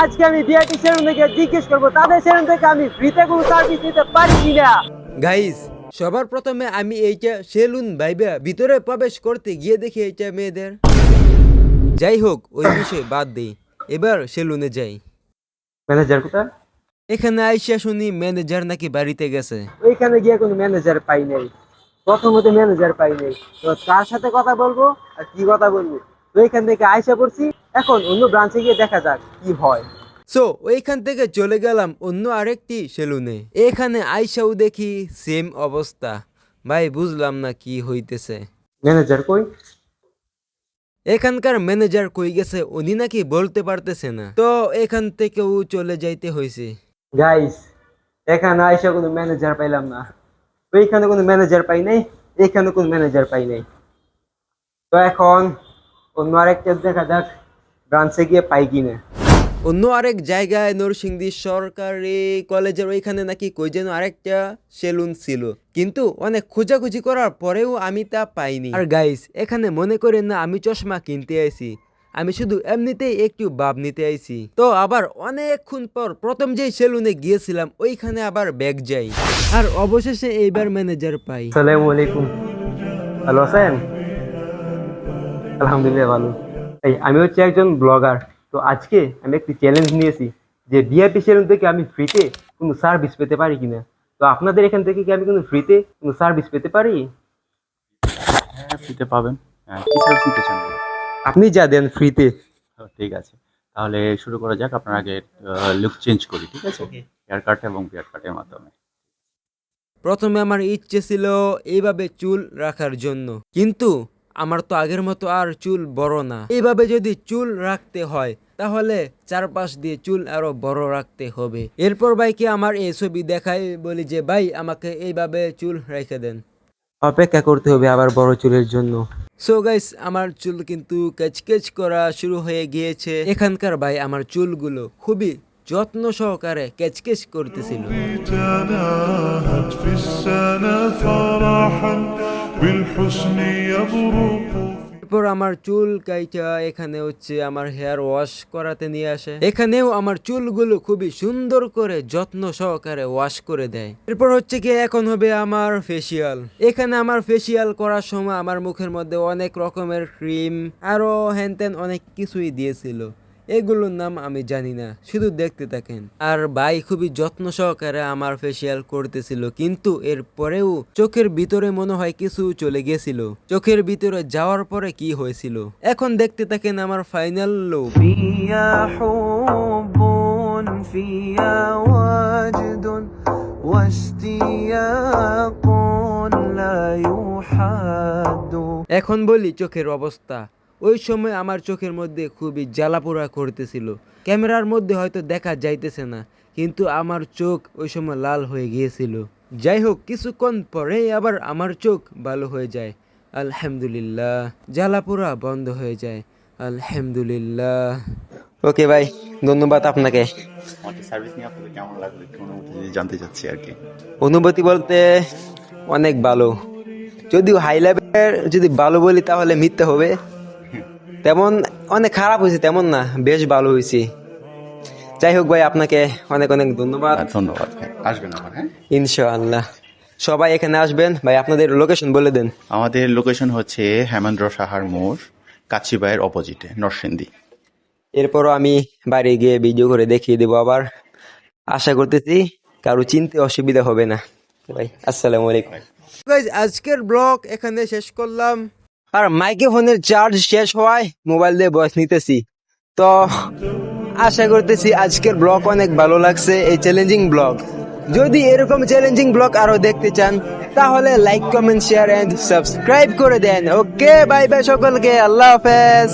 আজকে আমি BIT salon থেকে জিজ্ঞেস করবো তাদের সেলুন থেকে আমি ফ্রিতে কোনো সার্ভিস নিতে পারি কিনা। গাইস, সবার প্রথমে আমি এইটা সেলুন ভাইবা ভিতরে প্রবেশ করতে গিয়ে দেখি এইটা মেয়েদের। যাই হোক, ওই বিষয় বাদ দেই, এবার সেলুনে যাই। ম্যানেজার কোথায়? এখানে আইসা শুনি ম্যানেজার নাকি বাড়িতে গেছে। ওইখানে গিয়ে কোনো ম্যানেজার পাই নাই, প্রথমত ম্যানেজার পাই নাই, তো কার সাথে কথা বলবো আর কি কথা বলবো। তো ওইখান থেকে আইসা পড়ছি, এখন অন্য ব্রাঞ্চে গিয়ে দেখা যাক কি হয়। সো ওইখান থেকে চলে গেলাম অন্য আরেকটি সেলুনে। এখানে আইসাও দেখি সেম অবস্থা। ভাই, বুঝলাম না কি হইতেছে। ম্যানেজার কই? এখানকার ম্যানেজার কই গেছে উনি নাকি বলতে পারতেছে না, তো এখান থেকেও চলে যাইতে হয়েছে। গাইস, এখানে আইসা কোনো ম্যানেজার পাইলাম না, ওইখানে কোনো ম্যানেজার পাই নাই, এখানে কোনো ম্যানেজার পাই নাই। তো এখন অন্য আরেকটা দেখা যাক ব্রাঞ্চে গিয়ে পাই কিনা। অন্য আরেক জায়গায় নরসিংদী সরকারি কলেজের ওইখানে নাকি কই যেন আরেকটা সেলুন ছিল, কিন্তু অনেক খোঁজাখুঁজি করার পরেও আমি তা পাইনি। আর গাইস, এখানে মনে করেন না আমি চশমা কিনতে আইছি, আমি শুধু এমনিতেই একটু ভাব নিতে আইছি। তো আবার অনেকক্ষণ পর প্রথম যেই সেলুনে গিয়েছিলাম ওইখানে আবার ব্যাগ যাই, আর অবশেষে এইবার ম্যানেজার পাই। আসসালামু আলাইকুম, ভালো আছেন? আলহামদুলিল্লাহ ভালো। আমি হচ্ছে একজন ব্লগার। তো আজকে আমি একটি চ্যালেঞ্জ নিয়েছি যে ভিআইপি সেলুন থেকে আমি ফ্রিতে কোনো সার্ভিস পেতে পারি কিনা। তো আপনাদের এখান থেকে কি আমি কোনো ফ্রিতে কোনো সার্ভিস পেতে পারি? হ্যাঁ, ফ্রিতে পাবেন। কি সার্ভিস নিতে চান বলুন? আপনি যা দেন ফ্রিতে। ঠিক আছে, তাহলে শুরু করা যাক। আপনার আগে লুক চেঞ্জ করি, ঠিক আছে? হেয়ার কাট এবং বিয়ার কাটের মাধ্যমে। প্রথমে আমার ইচ্ছে ছিল এইভাবে চুল রাখার জন্য, কিন্তু আমার তো আগের মতো আর চুল বড় না। এইভাবে যদি চুল রাখতে হয় তাহলে চারপাশ দিয়ে চুল আরো বড় রাখতে হবে। এরপর ভাইকে আমার এই ছবি দেখাই, বলি যে ভাই আমাকে এইভাবে চুল রেখে দেন। অপেক্ষা করতে হবে আবার বড় চুলের জন্য। সো গাইস, আমার চুল কিন্তু কেচকেচ করা শুরু হয়ে গিয়েছে। এখানকার ভাই আমার চুলগুলো খুবই যত্ন সহকারে কেচকেচ করতেছিল। تناهت في السنة فرحا بالحسن يبرق। এরপর আমার চুল কাইটা এখানে হচ্ছে আমার হেয়ার ওয়াশ করাতে নিয়ে আসে। এখানেও আমার চুলগুলো খুবই সুন্দর করে যত্ন সহকারে ওয়াশ করে দেয়। এরপর হচ্ছে কি এখন হবে আমার ফেসিয়াল। এখানে আমার ফেসিয়াল করার সময় আমার মুখের মধ্যে অনেক রকমের ক্রিম আরো হ্যানত্যান অনেক কিছুই দিয়েছিল, এগুলোর নাম আমি জানি না, শুধু দেখতে থাকেন। আর ভাই খুবই যত্ন সহকারে আমার ফেসিয়াল করতেছিল, কিন্তু এর পরেও চোখের ভিতরে মনে হয় কিছু চলে গেছিল। চোখের ভিতরে যাওয়ার পরে কি হয়েছিল এখন দেখতে থাকেন আমার ফাইনাল লুক। এখন বলি চোখের অবস্থা। ওই সময় আমার চোখের মধ্যে খুবই জ্বালাপোড়া করতেছিল। ক্যামেরার মধ্যে হয়তো দেখা যাইতেছে না, কিন্তু আমার চোখ ওই সময় লাল হয়ে গিয়েছিল। যাই হোক, কিছুক্ষণ পরেই আবার আমার চোখ ভালো হয়ে যায়, আলহামদুলিল্লাহ। জ্বালাপোড়া বন্ধ হয়ে যায়, আলহামদুলিল্লাহ। ওকে ভাই, ধন্যবাদ আপনাকে। আমাকে সার্ভিস নিয়ে আপনাদের কেমন লাগলো একটু অনুভূতি জানতে চাচ্ছি আর কি। অনুভূতি বলতে অনেক ভালো, যদিও হাই লেভেলের যদি ভালো বলি তাহলে মিথ্যে হবে। তেমন অনেক খারাপ হয়েছে তেমন না, বেশ ভালো হয়েছে। যাই হোক ভাই, আপনাকে অনেক অনেক ধন্যবাদ। ধন্যবাদ ভাই, আসবেন আবার। হ্যাঁ, ইনশাআল্লাহ সবাই এখানে আসবেন। ভাই আপনাদের লোকেশন বলে দেন। আমাদের লোকেশন হচ্ছে হেমেন্দ্র সাহার মোড়, কাচ্চিবাইয়ের অপোজিটে, নরসিংদী। এরপরও আমি বাইরে গিয়ে ভিডিও করে দেখিয়ে দেবো আবার। আশা করতেছি কারো চিনতে অসুবিধা হবে না। ভাই আসসালামু আলাইকুম। গাইস, আজকের ব্লগ এখানে শেষ করলাম। আর মাইক্রোফোনের চার্জ শেষ হওয়ায় মোবাইল দিয়ে ভয়েস নিতেছি। তো আশা করতেছি আজকের ব্লগ অনেক ভালো লাগছে, এই চ্যালেঞ্জিং ব্লগ। যদি এরকম চ্যালেঞ্জিং ব্লগ আরো দেখতে চান তাহলে like, comment, share and subscribe করে দেন। ওকে, বাই বাই সকলকে, আল্লাহ হাফেজ।